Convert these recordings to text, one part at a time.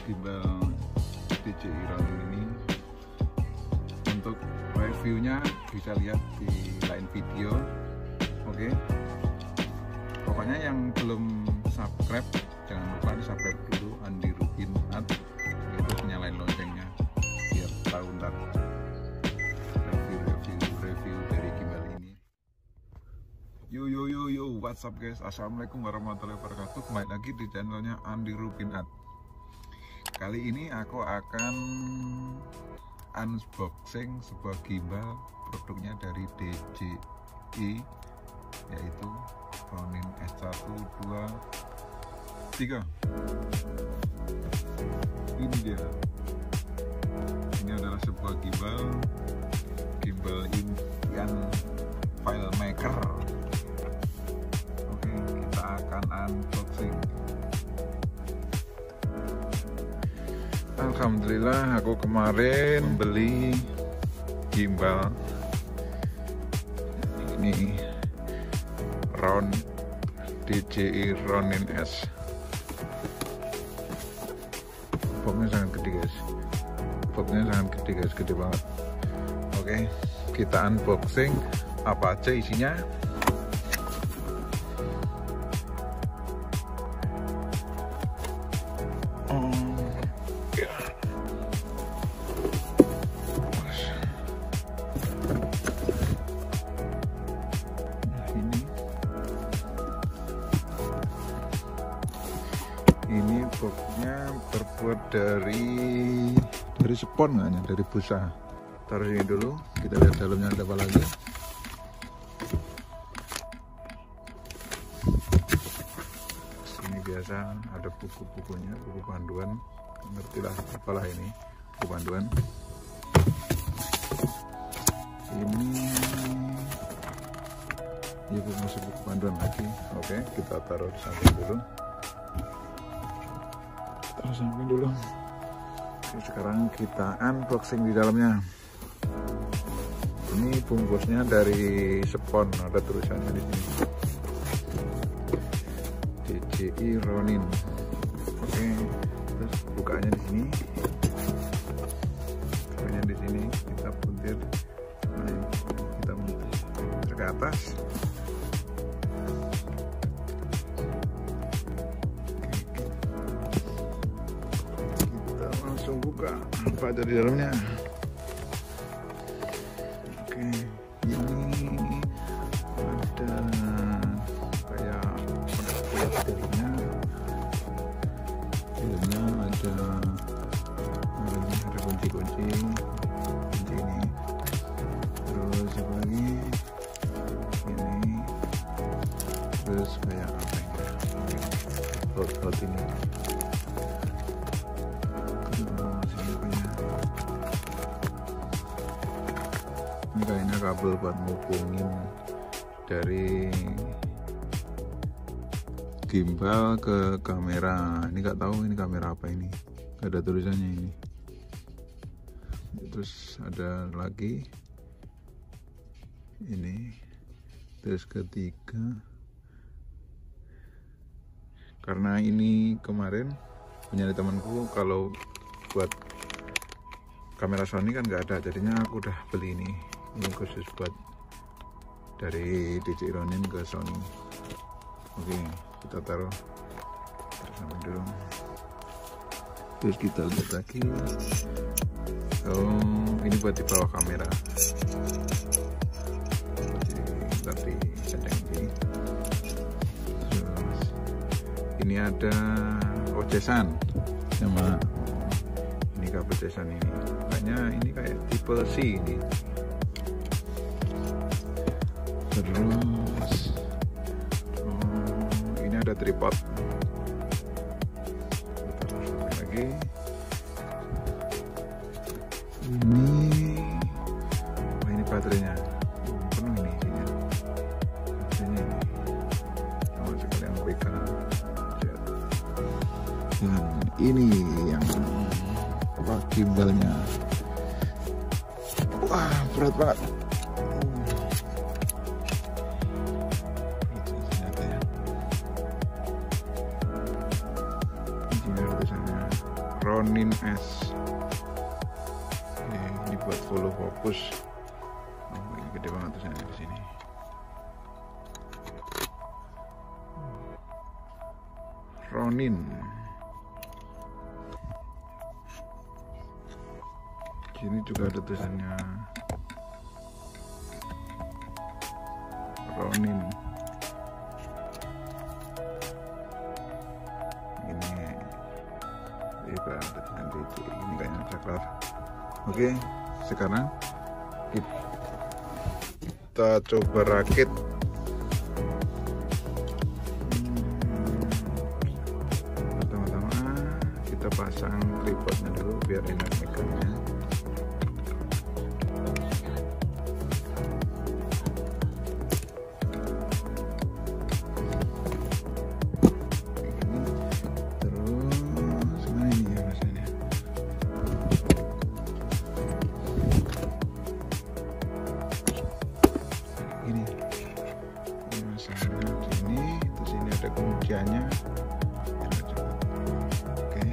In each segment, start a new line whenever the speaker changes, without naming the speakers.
gimbal DJI RONIN ini. Untuk reviewnya bisa lihat di lain video. Oke, pokoknya yang belum subscribe jangan lupa di subscribe dulu, Rubyn itu nyalain loncengnya biar tahu ntar review dari gimbal ini. Yo, what's up guys, assalamualaikum warahmatullahi wabarakatuh. Kembali lagi di channelnya Rubyn. Kali ini aku akan unboxing sebuah gimbal produknya dari DJI, yaitu RONIN S1, 2, 3. Ini dia. Ini adalah sebuah gimbal impian filemaker. Oke, kita akan unboxing. Alhamdulillah, aku kemarin beli gimbal ini DJI RONIN S. Boxnya sangat gede guys, gede banget. Oke, kita unboxing apa aja isinya. Ini boxnya terbuat dari spon, nggak, dari busa. Taruh sini dulu, kita lihat dalamnya ada apa lagi. Ini biasa ada buku-bukunya, buku panduan, ngertilah apalah ini, buku panduan. Ini ya, masih buku panduan lagi. Oke, kita taruh di samping dulu. Oke, sekarang kita unboxing di dalamnya. Ini bungkusnya dari spon, ada tulisannya di sini, DJI RONIN. Oke, terus bukanya di sini, kita puntir, kita puntir ke atas. Buka apa ada di dalamnya. Oke, ini ada kayak filmnya ada kunci ini, terus apa lagi ini, terus kayak apa ini, bot ini. Ini kayaknya kabel buat ngubungin dari gimbal ke kamera. Ini nggak tahu ini kamera apa ini, nggak ada tulisannya ini. Terus ada lagi ini, terus ketiga, karena ini kemarin punya temanku, kalau buat kamera Sony kan nggak ada, jadinya aku udah beli ini khusus buat dari DJI RONIN ke Sony. Oke, kita taruh samping dulu. Terus kita lihat lagi. Oh, ini buat di bawah kamera. Jadi sedang ini. Terus ini ada ocesan sama ini kabel ocesan ini. Kayaknya ini kayak tipe C ini. Terus ini ada tripod. Lagi ini baterainya penuh ini isinya. Baterainya ini sama sekalian pegang. Dan ini yang gimbalnya. Wah, berat banget. Ronin S. Ini buat follow fokus. Oh, ini gede banget tulisannya di sini. Ronin. Sini juga ada tulisannya Ronin. Ini juga ada tulisan DJ. Ini kayaknya caklar. Oke, sekarang kita coba rakit. Pertama-tama kita pasang tripodnya dulu biar enak megangnya. Kunciannya oke.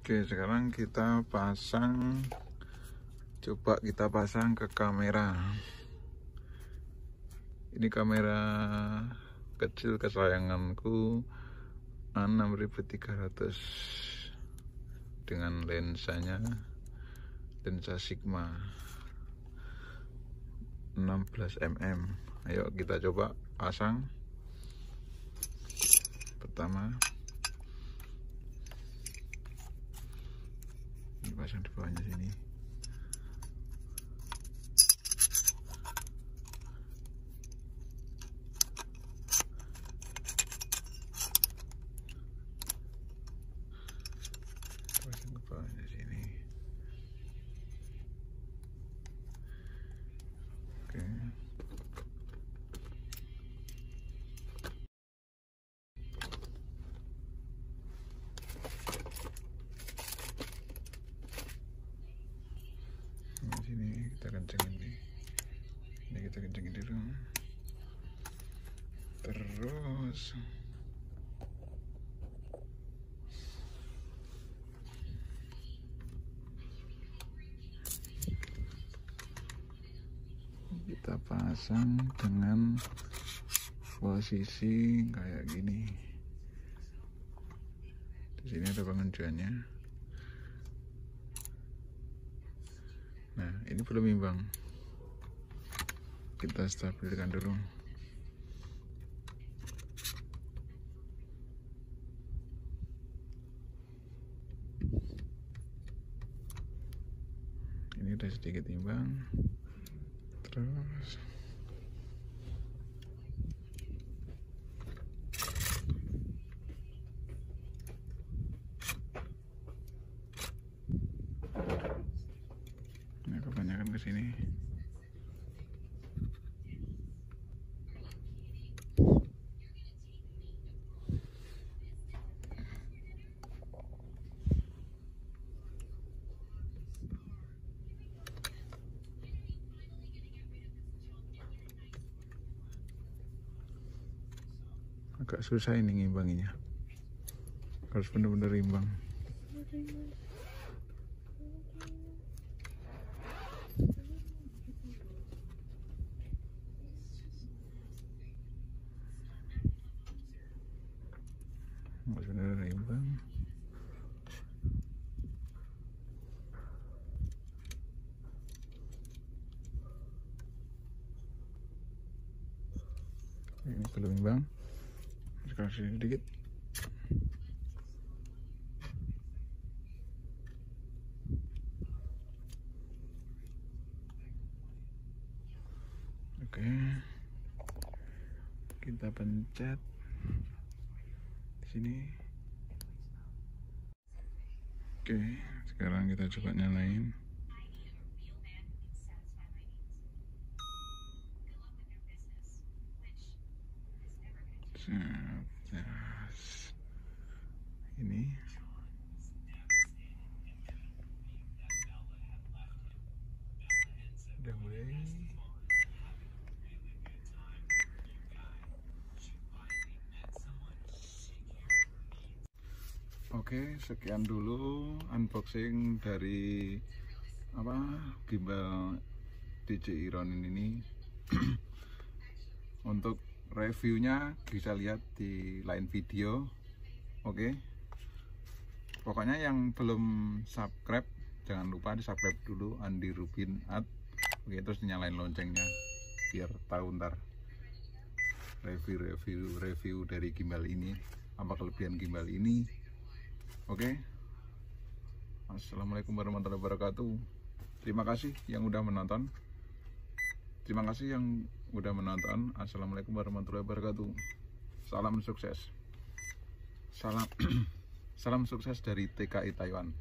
Oke, sekarang kita pasang, coba kita pasang ke kamera. Ini kamera kecil kesayanganku 6300 dengan lensanya lensa Sigma 16 mm. Ayo kita coba pasang. Pertama pasang di bawahnya sini. Pasang ke bawahnya sini. Oke. Sini kita kencengin nih. Ini kita kencengin dulu. Terus kita pasang dengan posisi kayak gini. Di sini ada penguncuannya. Nah, ini belum imbang. Kita stabilkan dulu. Ini udah sedikit imbang. Terus kebanyakan ke sini. Agak susah ini ngimbanginya. Harus benar-benar imbang. Benar imbang. Ini belum imbang. Sekarang sini sedikit. Oke, kita pencet di sini. Oke, sekarang kita coba nyalain. Ini udah mulai. Oke, sekian dulu unboxing dari gimbal DJI RONIN ini. Untuk reviewnya bisa lihat di lain video. Oke, pokoknya yang belum subscribe jangan lupa di subscribe dulu, Andi Rubyn @ oke, terus nyalain loncengnya biar tahu ntar review dari gimbal ini, apa kelebihan gimbal ini. Oke, assalamualaikum warahmatullahi wabarakatuh. Terima kasih yang udah menonton. Assalamualaikum warahmatullahi wabarakatuh. Salam sukses. Salam sukses dari TKI Taiwan.